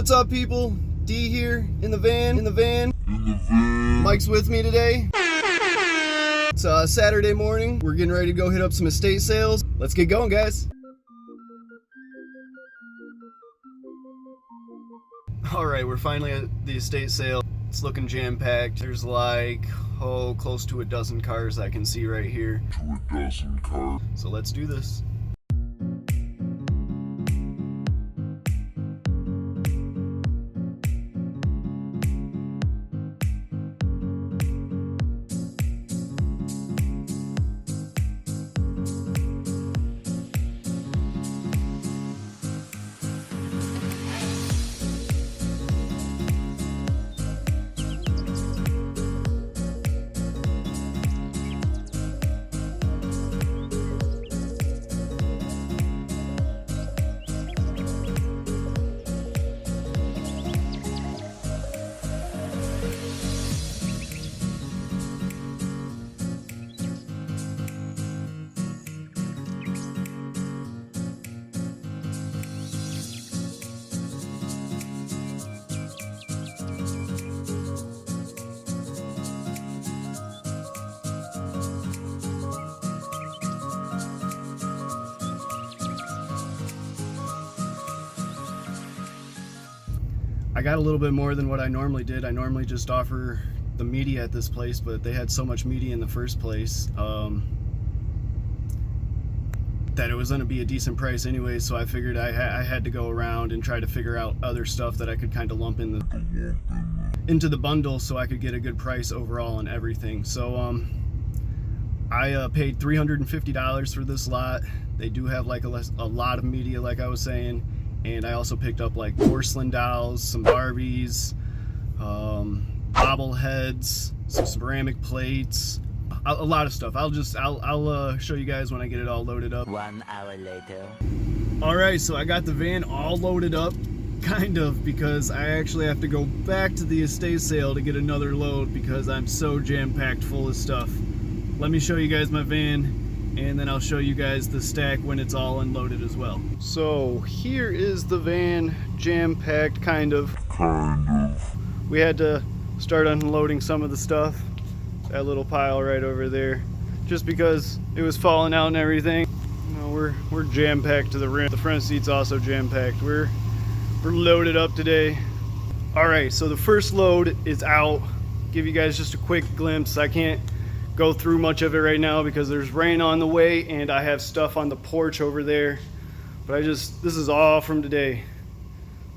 What's up, people? D here in the van. Mike's with me today. It's Saturday morning. We're getting ready to go hit up some estate sales. Let's get going, guys. All right, we're finally at the estate sale. It's looking jam-packed. There's like, close to a dozen cars I can see right here. So let's do this. I got a little bit more than what I normally did. I normally just offer the media at this place, but they had so much media in the first place that it was going to be a decent price anyway, so I figured I had to go around and try to figure out other stuff that I could kind of lump into the bundle so I could get a good price overall on everything. So I paid $350 for this lot. They do have like a lot of media, like I was saying. And I also picked up like porcelain dolls, some Barbies, bobbleheads, some ceramic plates, a lot of stuff. I'll show you guys when I get it all loaded up. 1 hour later. All right, so I got the van all loaded up, kind of, because I actually have to go back to the estate sale to get another load because I'm so jam-packed full of stuff. Let me show you guys my van, and then I'll show you guys the stack when it's all unloaded as well. So here is the van, jam-packed, kind of. We had to start unloading some of the stuff. That little pile right over there, just because it was falling out and everything. You know, we're jam-packed to the rim. The front seat's also jam-packed. We're loaded up today. All right, so the first load is out. Give you guys just a quick glimpse. I can't go through much of it right now because there's rain on the way and I have stuff on the porch over there. But this is all from today.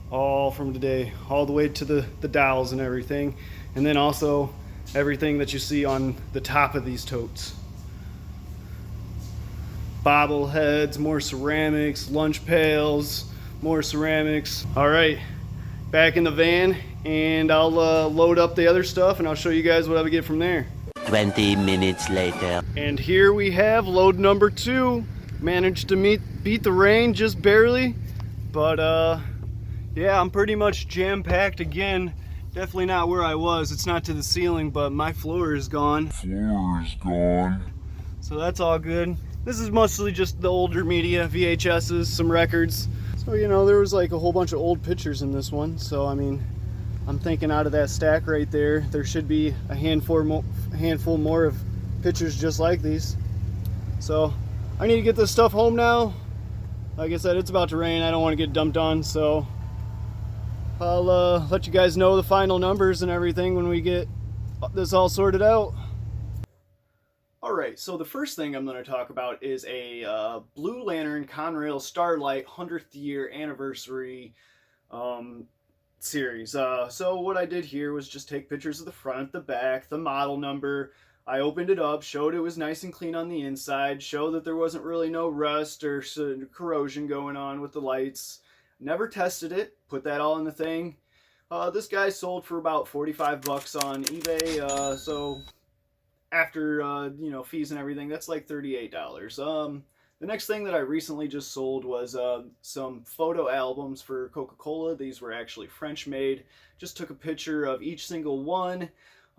All from today. All the way to the dowels and everything. And then also everything that you see on the top of these totes. Bobbleheads, more ceramics, lunch pails, more ceramics. All right, back in the van and I'll load up the other stuff and I'll show you guys what I would get from there. 20 minutes later. And here we have load number 2. Managed to beat the rain just barely, but yeah, I'm pretty much jam-packed again. Definitely not where I was. It's not to the ceiling, but my floor is gone. So that's all good. This is mostly just the older media, VHSs, some records. So, you know, there was like a whole bunch of old pictures in this one. So, I mean, I'm thinking out of that stack right there, there should be a handful more of pictures just like these. So I need to get this stuff home now. Like I said, it's about to rain. I don't want to get dumped on, so I'll let you guys know the final numbers and everything when we get this all sorted out. All right, so the first thing I'm going to talk about is a Blue Lantern Conrail Starlight 100th year anniversary series. So what I did here was just take pictures of the front, the back, the model number. I opened it up, showed it was nice and clean on the inside, showed that there wasn't really no rust or corrosion going on with the lights. Never tested it, put that all in the thing. This guy sold for about 45 bucks on eBay, so after you know, fees and everything, that's like $38. The next thing that I recently just sold was some photo albums for Coca-Cola. These were actually French made. Just took a picture of each single one.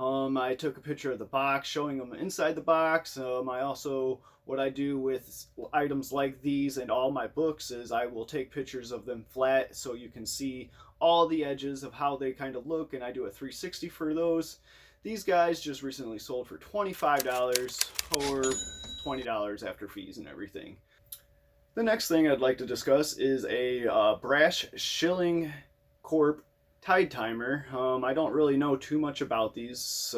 I took a picture of the box, showing them inside the box. I also what I do with items like these and all my books is I will take pictures of them flat so you can see all the edges of how they kind of look, and I do a 360 for those. These guys just recently sold for $25 or $20 after fees and everything. The next thing I'd like to discuss is a Brash Schilling Corp Tide Timer. I don't really know too much about these.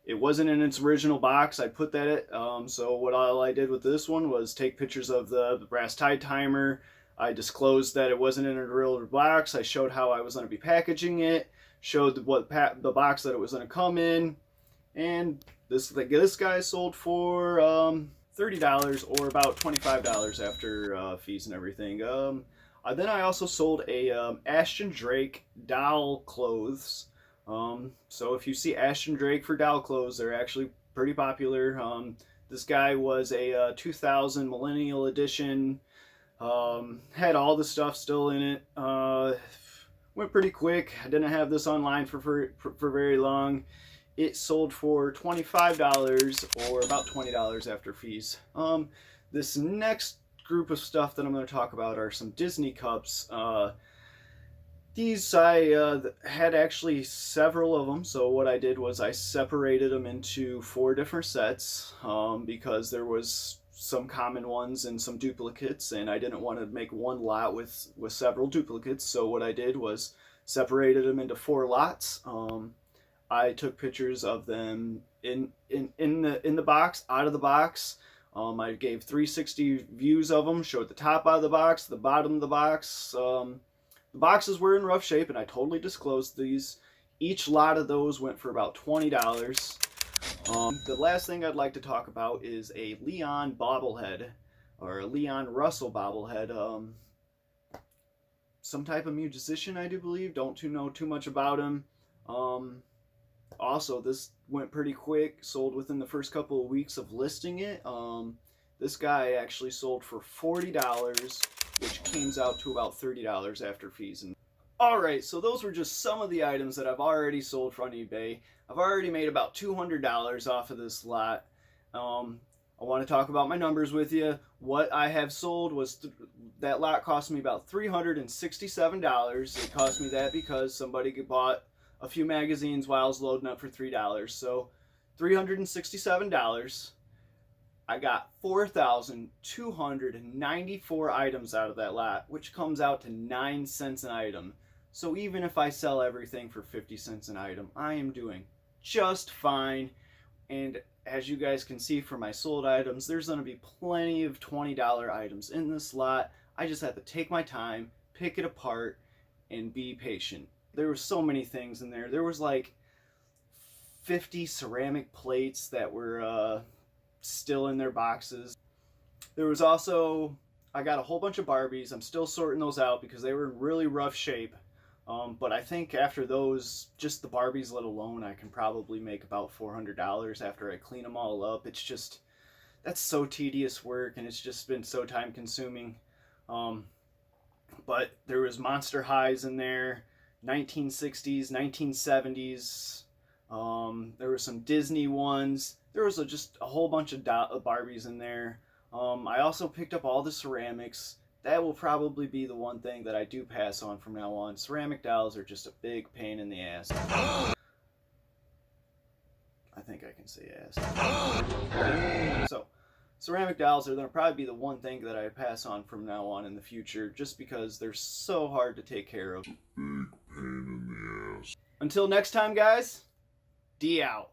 It wasn't in its original box. I put that so what all I did with this one was take pictures of the Brass Tide Timer. I disclosed that it wasn't in a real box. I showed how I was going to be packaging it, showed what the box that it was going to come in, and this guy sold for $30 or about $25 after fees and everything. Then I also sold a Ashton Drake doll clothes. So if you see Ashton Drake for doll clothes, they're actually pretty popular. This guy was a 2000 Millennial Edition. Had all the stuff still in it. Went pretty quick. I didn't have this online for very long. It sold for $25 or about $20 after fees. This next group of stuff that I'm going to talk about are some Disney cups. These I had actually several of them, so what I did was I separated them into 4 different sets because there was some common ones and some duplicates, and I didn't want to make one lot with several duplicates, so what I did was separated them into 4 lots. I took pictures of them in the box, out of the box. I gave 360 views of them, showed the top out of the box, the bottom of the box. The boxes were in rough shape, and I totally disclosed these. Each lot of those went for about $20. The last thing I'd like to talk about is a Leon bobblehead, or a Leon Russell bobblehead. Some type of musician, I do believe. Don't know too much about him. Also, this went pretty quick, sold within the first couple of weeks of listing it. This guy actually sold for $40, which comes out to about $30 after fees. Alright, so those were just some of the items that I've already sold from eBay. I've already made about $200 off of this lot. I want to talk about my numbers with you. What I have sold was, that lot cost me about $367. It cost me that because somebody bought a few magazines while I was loading up for $3. So $367. I got 4,294 items out of that lot, which comes out to 9 cents an item. So even if I sell everything for 50 cents an item, I am doing just fine. And as you guys can see from my sold items, there's going to be plenty of $20 items in this lot. I just have to take my time, pick it apart, and be patient. There were so many things in there. There was like 50 ceramic plates that were still in their boxes. There was also, I got a whole bunch of Barbies. I'm still sorting those out because they were in really rough shape. But I think after those, just the Barbies let alone, I can probably make about $400 after I clean them all up. It's just, that's so tedious work, and it's just been so time consuming. But there was Monster Highs in there, 1960s, 1970s. There were some Disney ones. There was just a whole bunch of Barbies in there. I also picked up all the ceramics. That will probably be the one thing that I do pass on from now on. Ceramic dolls are just a big pain in the ass. I think I can say ass. So, ceramic dolls are going to probably be the one thing that I pass on from now on in the future, just because they're so hard to take care of. Big pain in the ass. Until next time, guys, D out.